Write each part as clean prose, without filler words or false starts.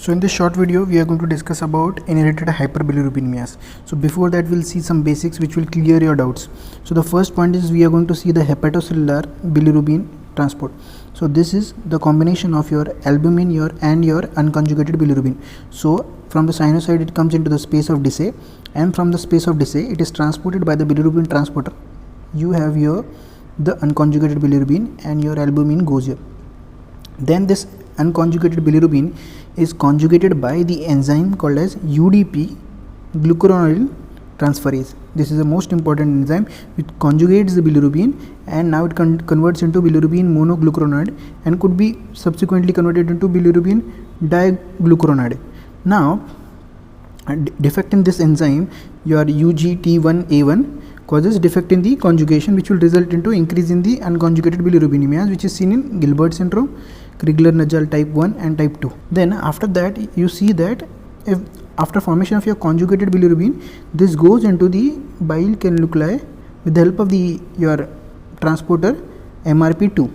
So in this short video, we are going to discuss about inherited hyperbilirubinemias. So before that, we'll see some basics which will clear your doubts. So the first point is we are going to see the hepatocellular bilirubin transport. So this is the combination of your albumin and your unconjugated bilirubin. So from the sinusoid, it comes into the space of Dissay, and from the space of Dissay, it is transported by the bilirubin transporter. You have here the unconjugated bilirubin and your albumin goes here. Then this unconjugated bilirubin is conjugated by the enzyme called as UDP glucuronidase transferase. This is the most important enzyme which conjugates the bilirubin, and now it converts into bilirubin monoglucuronide and could be subsequently converted into bilirubin diglucuronide. Now defect in this enzyme, your UGT1A1 causes defect in the conjugation, which will result into increase in the unconjugated bilirubinemias, which is seen in Gilbert syndrome, Crigler-Najjar type 1 and type 2. Then after that, you see that if after formation of your conjugated bilirubin, this goes into the bile canaliculi with the help of your transporter MRP2,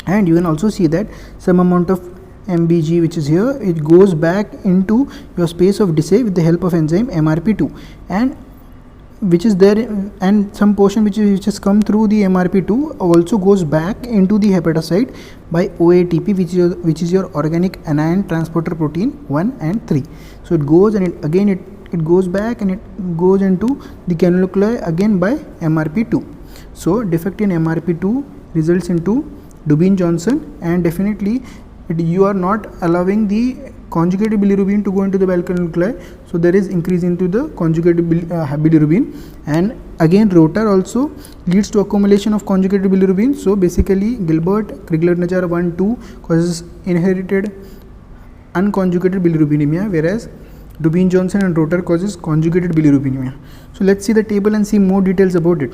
and you can also see that some amount of MBG which is here, it goes back into your space of Dissay with the help of enzyme MRP2, and which is there, and some portion which has come through the MRP2 also goes back into the hepatocyte by OATP, which is your organic anion transporter protein 1 and 3. So it goes and it goes back and it goes into the canaliculi again by MRP2. So defect in MRP2 results into Dubin-Johnson, and definitely you are not allowing the conjugated bilirubin to go into the bile canaliculi, so there is increase into the conjugated bilirubin, and again rotor also leads to accumulation of conjugated bilirubin. So basically Gilbert, Crigler-Najjar 1, 2 causes inherited unconjugated bilirubinemia, whereas Dubin-Johnson and rotor causes conjugated bilirubinemia. So let's see the table and see more details about it.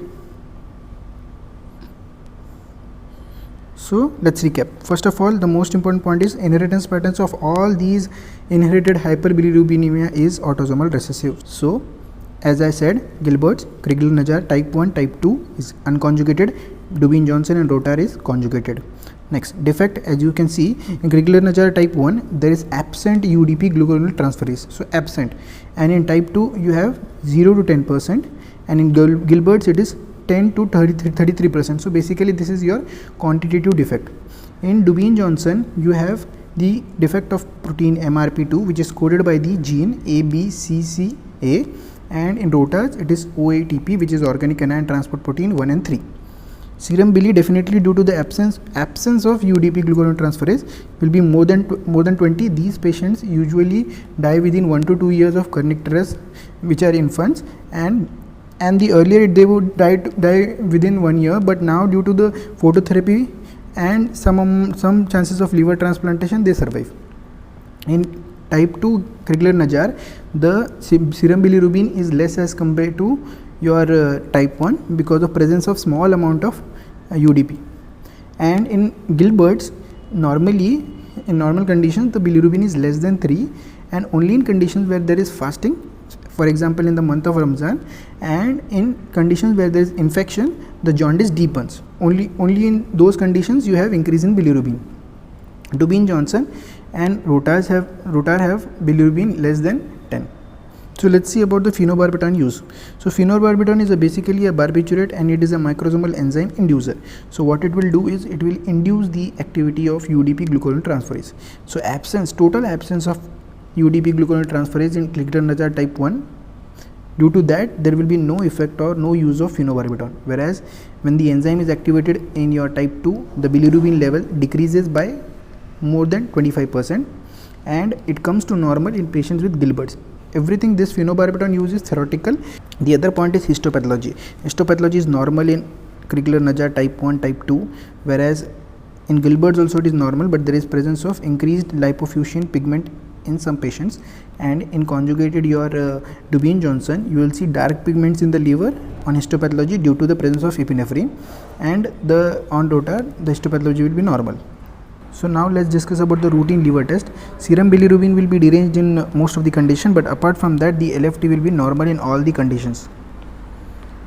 So let's recap. First of all, the most important point is inheritance patterns of all these inherited hyperbilirubinemia is autosomal recessive. So as I said, Gilbert's, Crigler-Najjar type 1, type 2 is unconjugated, Dubin-Johnson and rotor is conjugated. Next, defect, as you can see in Crigler-Najjar type 1, there is absent UDP glucuronidase transferase, so absent, and in type 2 you have 0 to 10%, and in Gilbert's it is 10 to 33%. So basically this is your quantitative defect. In Dubin-Johnson, you have the defect of protein MRP2, which is coded by the gene ABCCA, and in rotors it is OATP, which is organic anion transport protein 1 and 3. Serum bili, definitely due to the absence of UDP glucuronidase transferase, will be more than 20. These patients usually die within 1 to 2 years of kernicterus, which are infants, and the earlier they would die within 1 year, but now due to the phototherapy and some chances of liver transplantation, they survive. In type 2 Crigler-Najjar, the serum bilirubin is less as compared to your type 1 because of presence of small amount of UDP. And in Gilbert's, normally in normal conditions the bilirubin is less than 3, and only in conditions where there is fasting, for example in the month of Ramzan, and in conditions where there is infection, the jaundice deepens. Only in those conditions you have increase in bilirubin. Dubin-Johnson and rotor have bilirubin less than 10. So let's see about the phenobarbital use. So phenobarbital is basically a barbiturate, and it is a microsomal enzyme inducer. So what it will do is it will induce the activity of UDP glucuronidase transferase. So total absence of UDP glucuronidase transferase in Crigler-Najjar type 1. Due to that, there will be no effect or no use of phenobarbital. Whereas when the enzyme is activated in your type 2, the bilirubin level decreases by more than 25%, and it comes to normal in patients with Gilbert's. Everything this phenobarbital use is theoretical. The other point is histopathology. Histopathology is normal in Crigler-Najjar type 1, type 2, whereas in Gilbert's also it is normal, but there is presence of increased lipofuscin pigment in some patients. And in conjugated your Dubin-Johnson, you will see dark pigments in the liver on histopathology due to the presence of epinephrine, and on rotor the histopathology will be normal. So now let's discuss about the routine liver test. Serum bilirubin will be deranged in most of the condition, but apart from that the LFT will be normal in all the conditions.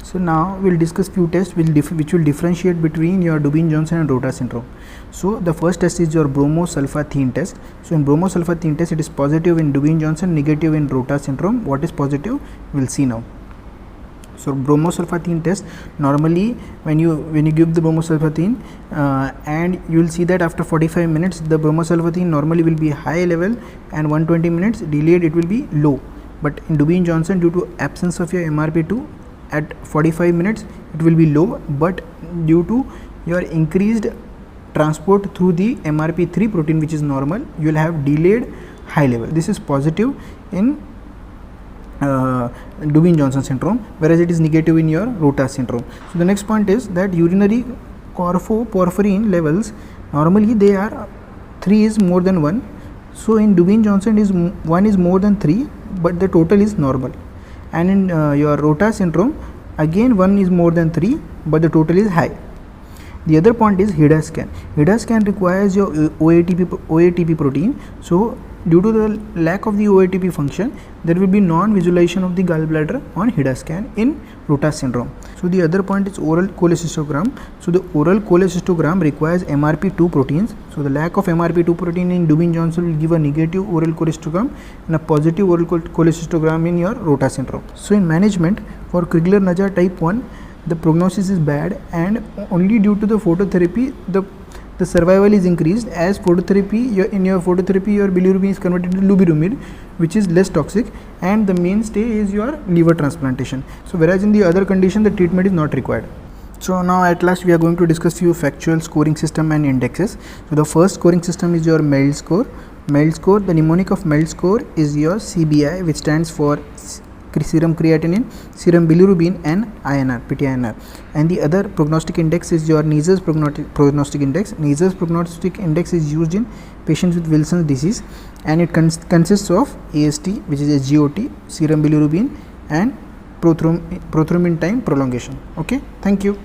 So now we'll discuss few tests which will differentiate between your Dubin-Johnson and Rota syndrome. So the first test is your bromosulfathine test. So in bromosulfathine test, it is positive in Dubin-Johnson, negative in Rota syndrome. What is positive? We'll see now. So bromosulfathine test, normally when you give the bromosulfathine and you will see that after 45 minutes the bromosulfathine normally will be high level, and 120 minutes delayed it will be low. But in Dubin-Johnson, due to absence of your MRP2, at 45 minutes it will be low, but due to your increased transport through the MRP3 protein, which is normal, you will have delayed high level. This is positive in Dubin-Johnson syndrome, whereas it is negative in your Rota syndrome. So the next point is that urinary porphyrin levels, normally they are 3 is more than 1. So in Dubin-Johnson is 1 is more than 3, but the total is normal. And in your Rota syndrome, again 1 is more than 3, but the total is high. The other point is HIDA scan. HIDA scan requires your OATP protein. So due to the lack of the OATP function, there will be non-visualization of the gallbladder on HIDA scan in Rota syndrome. So the other point is oral cholecystogram. So the oral cholecystogram requires MRP2 proteins. So the lack of MRP2 protein in Dubin-Johnson will give a negative oral cholecystogram and a positive oral cholecystogram in your Rota syndrome. So in management for Crigler-Najjar type 1, the prognosis is bad, and only due to the phototherapy the survival is increased, as phototherapy, in your phototherapy your bilirubin is converted to lubirumide, which is less toxic, and the mainstay is your liver transplantation. So whereas in the other condition the treatment is not required. So now at last we are going to discuss few factual scoring system and indexes. So the first scoring system is your MELD score. MELD score, the mnemonic of MELD score is your CBI, which stands for serum creatinine, serum bilirubin, and INR, PTINR. And the other prognostic index is your Neisser's prognostic index. Neisser's prognostic index is used in patients with Wilson's disease, and it consists of AST, which is SGOT, serum bilirubin, and prothrombin time prolongation. Okay, thank you.